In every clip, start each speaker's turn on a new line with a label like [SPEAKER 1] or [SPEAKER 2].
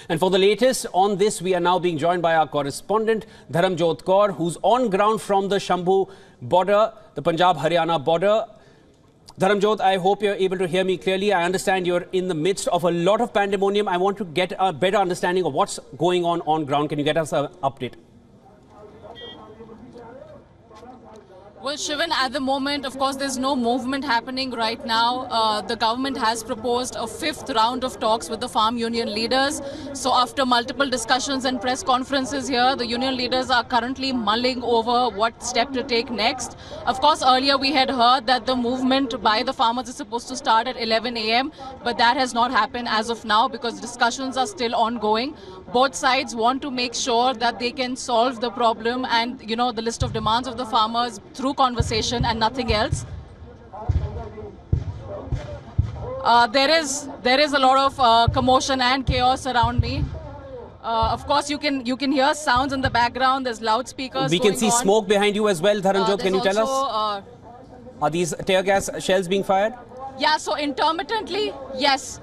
[SPEAKER 1] And for the latest on this, we are now being joined by our correspondent, Dharamjot Kaur, who's on ground from the Shambhu border, the Punjab-Haryana border. Dharamjot, I hope you're able to hear me clearly. I understand you're in the midst of a lot of pandemonium. I want to get a better understanding of what's going on ground. Can you get us an update?
[SPEAKER 2] Well, Shivan, at the moment, of course, there's no movement happening right now. The government has proposed a fifth round of talks with the farm union leaders. So after multiple discussions and press conferences here, the union leaders are currently mulling over what step to take next. Of course, earlier we had heard that the movement by the farmers is supposed to start at 11 a.m., but that has not happened as of now because discussions are still ongoing. Both sides want to make sure that they can solve the problem and, the list of demands of the farmers through conversation and nothing else. There is a lot of commotion and chaos around me. Of course, you can hear sounds in the background. There's loudspeakers.
[SPEAKER 1] We can see smoke behind you as well. Dharamjot, can you tell us? Are these tear gas shells being fired?
[SPEAKER 2] Yeah, so intermittently, yes.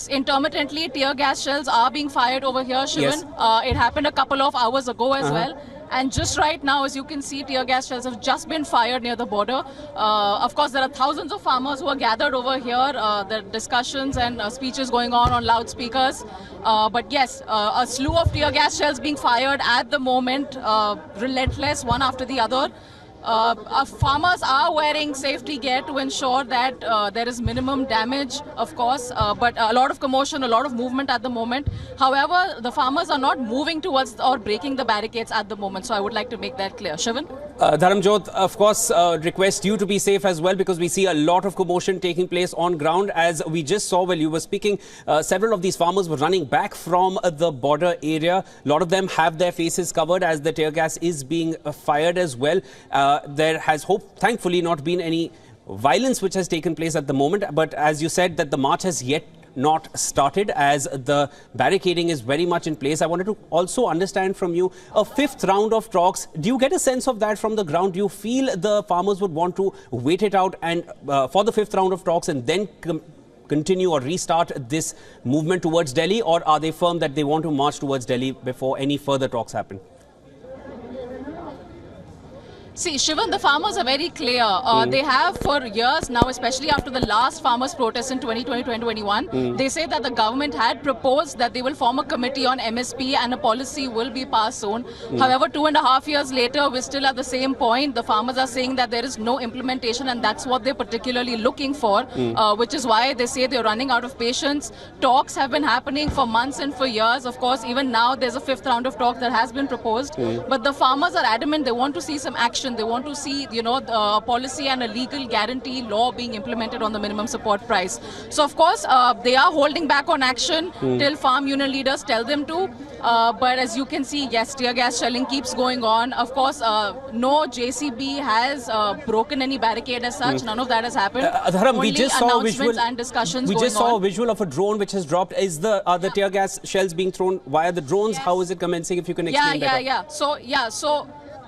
[SPEAKER 2] Intermittently, tear gas shells are being fired over here, Shivan. Yes. It happened a couple of hours ago as well. And just right now, as you can see, tear gas shells have just been fired near the border. Of course, there are thousands of farmers who are gathered over here. There are discussions and speeches going on loudspeakers. But yes, a slew of tear gas shells being fired at the moment, relentless, one after the other. Farmers are wearing safety gear to ensure that there is minimum damage, of course, but a lot of commotion, a lot of movement at the moment. However, the farmers are not moving towards or breaking the barricades at the moment, so I would like to make that clear. Shivan?
[SPEAKER 1] Dharamjot, of course, request you to be safe as well because we see a lot of commotion taking place on ground. As we just saw while you were speaking, several of these farmers were running back from the border area. A lot of them have their faces covered as the tear gas is being fired as well. There has thankfully not been any violence which has taken place at the moment. But as you said, that the march has yet not started as the barricading is very much in place. I wanted to also understand from you a fifth round of talks. Do you get a sense of that from the ground? Do you feel the farmers would want to wait it out and for the fifth round of talks and then continue or restart this movement towards Delhi? Or are they firm that they want to march towards Delhi before any further talks happen?
[SPEAKER 2] See, Shivan, the farmers are very clear. They have for years now, especially after the last farmers' protest in 2020-2021, they say that the government had proposed that they will form a committee on MSP and a policy will be passed soon. However, 2.5 years later, we're still at the same point. The farmers are saying that there is no implementation and that's what they're particularly looking for, which is why they say they're running out of patience. Talks have been happening for months and for years. Of course, even now, there's a fifth round of talks that has been proposed. But the farmers are adamant they want to see some action. They want to see, the policy and a legal guarantee law being implemented on the minimum support price. So, of course, they are holding back on action till farm union leaders tell them to. But as you can see, yes, tear gas shelling keeps going on. Of course, no JCB has broken any barricade as such. None of that has happened.
[SPEAKER 1] Dharam, we just saw a visual.
[SPEAKER 2] And discussions
[SPEAKER 1] we just saw a visual of a drone which has dropped. Are the tear gas shells being thrown via the drones? Yes. How is it commencing? If you can explain better.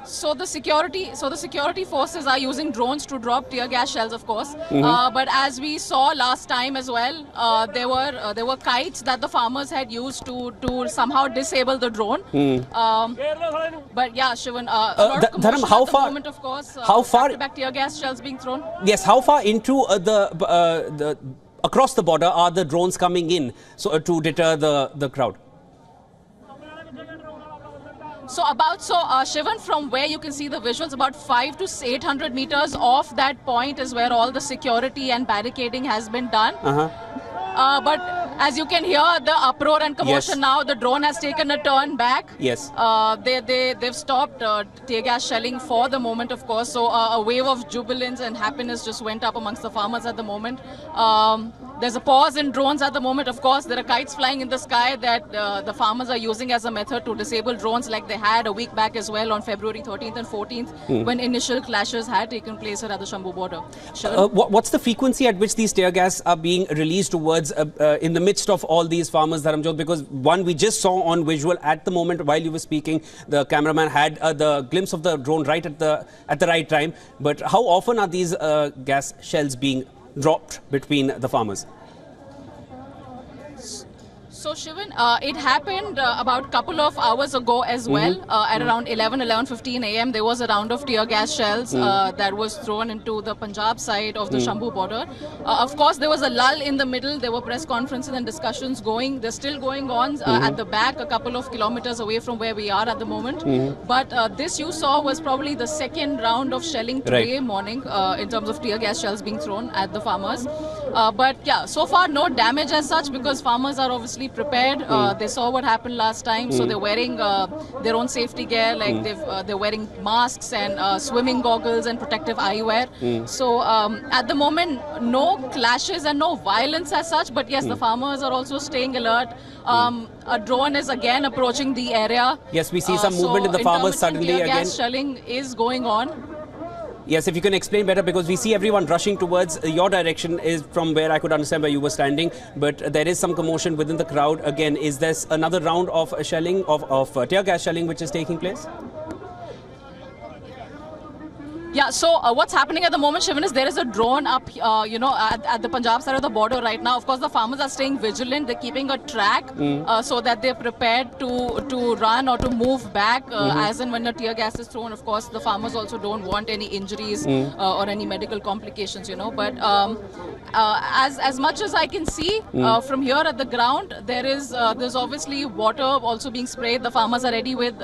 [SPEAKER 1] So the security forces are using drones to drop tear gas shells, of course. But as we saw last time as well, there were kites that the farmers had used to somehow disable the drone. But yeah, Shivan, a lot of commotion at the moment, of course. How far
[SPEAKER 2] back-to-back tear gas shells being thrown?
[SPEAKER 1] Yes. How far into the across the border are the drones coming in so to deter the crowd?
[SPEAKER 2] So Shivan, from where you can see the visuals, about 500 to 800 meters off that point is where all the security and barricading has been done. But as you can hear the uproar and commotion now, the drone has taken a turn back.
[SPEAKER 1] Yes.
[SPEAKER 2] They've stopped tear gas shelling for the moment, of course. So a wave of jubilance and happiness just went up amongst the farmers at the moment. There's a pause in drones at the moment. Of course, there are kites flying in the sky that the farmers are using as a method to disable drones like they had a week back as well on February 13th and 14th when initial clashes had taken place at the Shambhu border. Sure.
[SPEAKER 1] What's the frequency at which these tear gas are being released towards in the midst of all these farmers, Dharamjot? Because one we just saw on visual at the moment while you were speaking, the cameraman had the glimpse of the drone right at the right time. But how often are these gas shells being dropped between the farmers?
[SPEAKER 2] So Shivan, it happened about a couple of hours ago as well. At around 11:15 a.m. there was a round of tear gas shells that was thrown into the Punjab side of the Shambu border. Of course, there was a lull in the middle. There were press conferences and discussions going. They're still going on at the back, a couple of kilometers away from where we are at the moment. But this you saw was probably the second round of shelling today morning in terms of tear gas shells being thrown at the farmers. But yeah, so far no damage as such because farmers are obviously prepared. They saw what happened last time, so they're wearing their own safety gear, like they're wearing masks and swimming goggles and protective eyewear. So at the moment, no clashes and no violence as such, but yes, the farmers are also staying alert. A drone is again approaching the area.
[SPEAKER 1] Yes, we see some movement in the farmers suddenly
[SPEAKER 2] tear
[SPEAKER 1] again.
[SPEAKER 2] Gas shelling is going on.
[SPEAKER 1] Yes, if you can explain better, because we see everyone rushing towards your direction is from where I could understand where you were standing, but there is some commotion within the crowd. Again, is there another round of shelling, of tear gas shelling which is taking place?
[SPEAKER 2] Yeah, so what's happening at the moment, Shivan, is there is a drone up, at the Punjab side of the border right now. Of course, the farmers are staying vigilant. They're keeping a track so that they're prepared to run or to move back as and when a tear gas is thrown. Of course, the farmers also don't want any injuries or any medical complications, But as much as I can see from here at the ground, there's obviously water also being sprayed. The farmers are ready with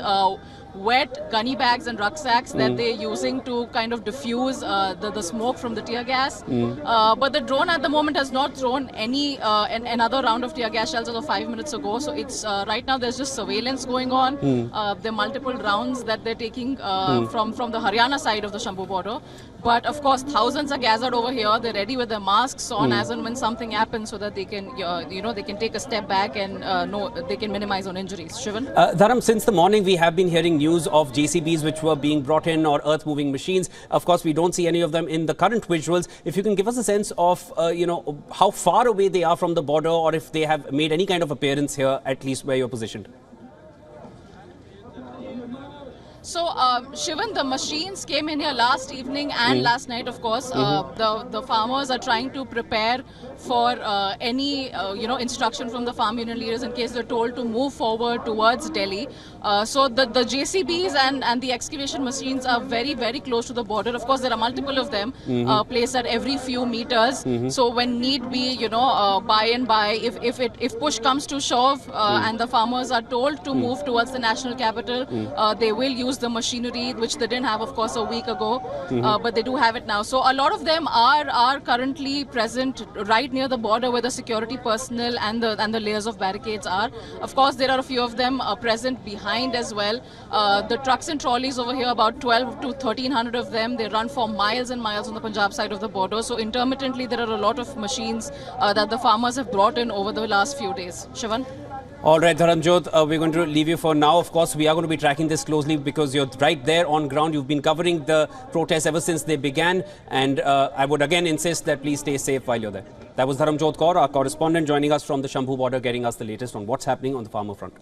[SPEAKER 2] wet gunny bags and rucksacks that they're using to kind of diffuse the smoke from the tear gas. But the drone at the moment has not thrown another round of tear gas shells as of 5 minutes ago. So it's right now there's just surveillance going on. There are multiple rounds that they're taking from the Haryana side of the Shambu border. But of course, thousands are gathered over here. They're ready with their masks on as and when something happens, so that they can, they can take a step back and they can minimize on injuries. Shivan?
[SPEAKER 1] Dharam, since the morning we have been hearing news of JCBs which were being brought in, or earth-moving machines. Of course, we don't see any of them in the current visuals. If you can give us a sense of, how far away they are from the border, or if they have made any kind of appearance here, at least where you're positioned.
[SPEAKER 2] So, Shivan, the machines came in here last evening and last night, of course. The farmers are trying to prepare for any, instruction from the farm union leaders in case they're told to move forward towards Delhi. So the JCBs and the excavation machines are very, very close to the border. Of course, there are multiple of them placed at every few meters. So when need be, by and by, if push comes to shove and the farmers are told to move towards the national capital, they will use the machinery, which they didn't have, of course, a week ago, but they do have it now. So a lot of them are currently present right near the border where the security personnel and the layers of barricades are. Of course, there are a few of them present behind as well. The trucks and trolleys over here, about 12 to 1300 of them, they run for miles and miles on the Punjab side of the border. So intermittently, there are a lot of machines that the farmers have brought in over the last few days. Shivan?
[SPEAKER 1] All right, Dharamjot, we're going to leave you for now. Of course, we are going to be tracking this closely because you're right there on ground. You've been covering the protests ever since they began. And I would again insist that please stay safe while you're there. That was Dharamjot Kaur, our correspondent, joining us from the Shambu border, getting us the latest on what's happening on the farmer front.